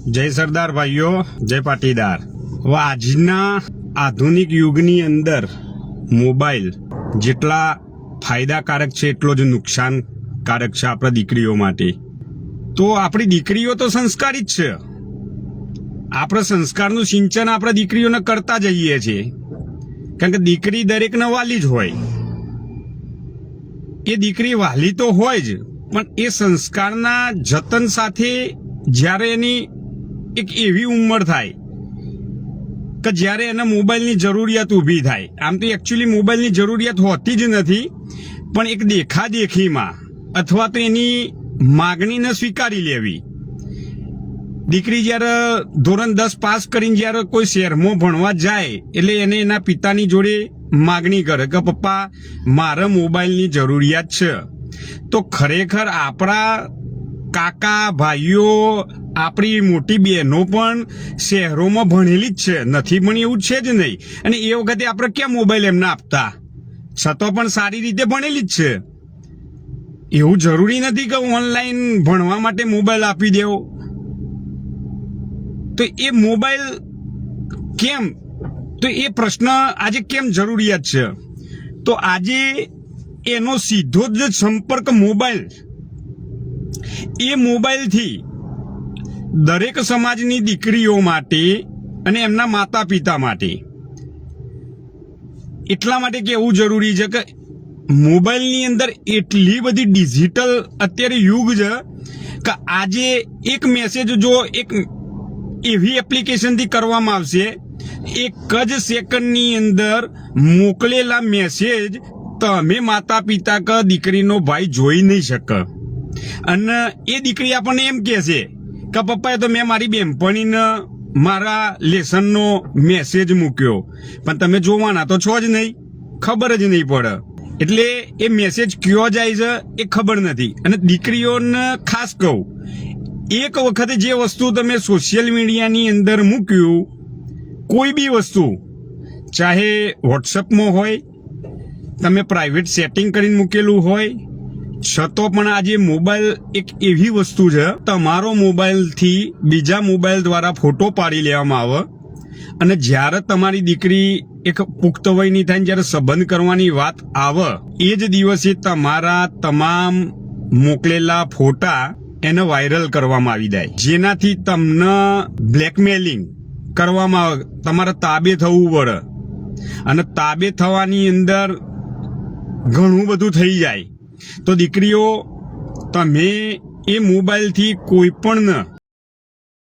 जय सरदार भाईओ, जय पाटीदार। હવે આજના આધુનિક યુગની અંદર મોબાઈલ જેટલા ફાયદાકારક છે એટલો જ નુકસાનકારક છે આપણા દીકરીઓ માટે। તો આપણી દીકરીઓ તો સંસ્કારી જ છે, આપણે સંસ્કારનું સિંચન આપણા દીકરીઓને કરતા જઈએ છીએ, કારણ કે દીકરી દરેકને વાલી જ હોય। એ દીકરી વાલી તો હોય જ, પણ એ સંસ્કારના જતન સાથે જ્યારે એની એક એવી ઉંમર થાય કે જ્યારે એને મોબાઈલની જરૂરિયાત ઊભી થાય, આમ તો એકચ્યુઅલી મોબાઈલની જરૂરિયાત હોતી જ નથી, પણ એક દેખાદેખીમાં અથવા તો એની માગણીને સ્વીકારી લેવી। દીકરી જ્યારે ધોરણ 10 પાસ કરીને જ્યારે કોઈ શહેરમાં ભણવા જાય એટલે એને એના પિતાની જોડે માગણી કરે કે પપ્પા મારે મોબાઈલની જરૂરિયાત છે। તો ખરેખર આપણા કાકા ભાઈઓ આપણી મોટી બહેનો પણ શહેરોમાં ભણેલી જ છે, નથી ભણી એવું છે જ નહીં। અને એ વખતે આપણે કેમ મોબાઈલ એમને આપતા, છતાં પણ સારી રીતે ભણેલી જ છે। એવું જરૂરી નથી કે ઓનલાઈન ભણવા માટે મોબાઈલ આપી દેવો। તો એ મોબાઈલ કેમ, તો એ પ્રશ્ન આજે કેમ જરૂરિયાત છે, તો આજે એનો સીધો જ સંપર્ક મોબાઈલ, એ મોબાઈલથી દરેક સમાજની દીકરીઓ માટે અને એમના માતા પિતા માટે એટલા માટે કહેવું જરૂરી છે કે મોબાઈલની અંદર એટલી બધી ડિજિટલ અત્યારે યુગ છે કે આજે એક મેસેજ જો એક એવી એપ્લિકેશનથી કરવામાં આવશે, એક જ સેકન્ડની અંદર મોકલેલા મેસેજ તમે માતા પિતા કે દીકરીનો ભાઈ જોઈ નહીં શકે। અને એ દીકરી આપણને એમ કહે છે કે પપ્પાએ તો મેં મારી બહેનપણીને મારા લેસનનો મેસેજ મૂક્યો, પણ તમે જોવાના તો છો જ નહીં, ખબર જ નહીં પડે। એટલે એ મેસેજ કયો જાય છે એ ખબર નથી। અને દીકરીઓને ખાસ કહું, એક વખતે જે વસ્તુ તમે સોશિયલ મીડિયાની અંદર મૂક્યું, કોઈ બી વસ્તુ, ચાહે વોટ્સઅપમાં હોય, તમે પ્રાઇવેટ સેટિંગ કરીને મૂકેલું હોય, છતાં પણ આજે મોબાઈલ એક એવી વસ્તુ છે, તમારો મોબાઈલથી બીજા મોબાઈલ દ્વારા ફોટો પાડી લેવામાં આવે અને જ્યારે તમારી દીકરી એક પુખ્ત વયની થાય, જ્યારે સંબંધ કરવાની વાત આવે એ જ દિવસે તમારા તમામ મોકલેલા ફોટા એને વાયરલ કરવામાં આવી જાય, જેનાથી તમને બ્લેકમેલિંગ કરવામાં આવે, તમારે તાબે થવું પડે। અને તાબે થવાની અંદર ઘણું બધું થઈ જાય। તો દીકરીઓ, તમે એ મોબાઈલથી કોઈ પણ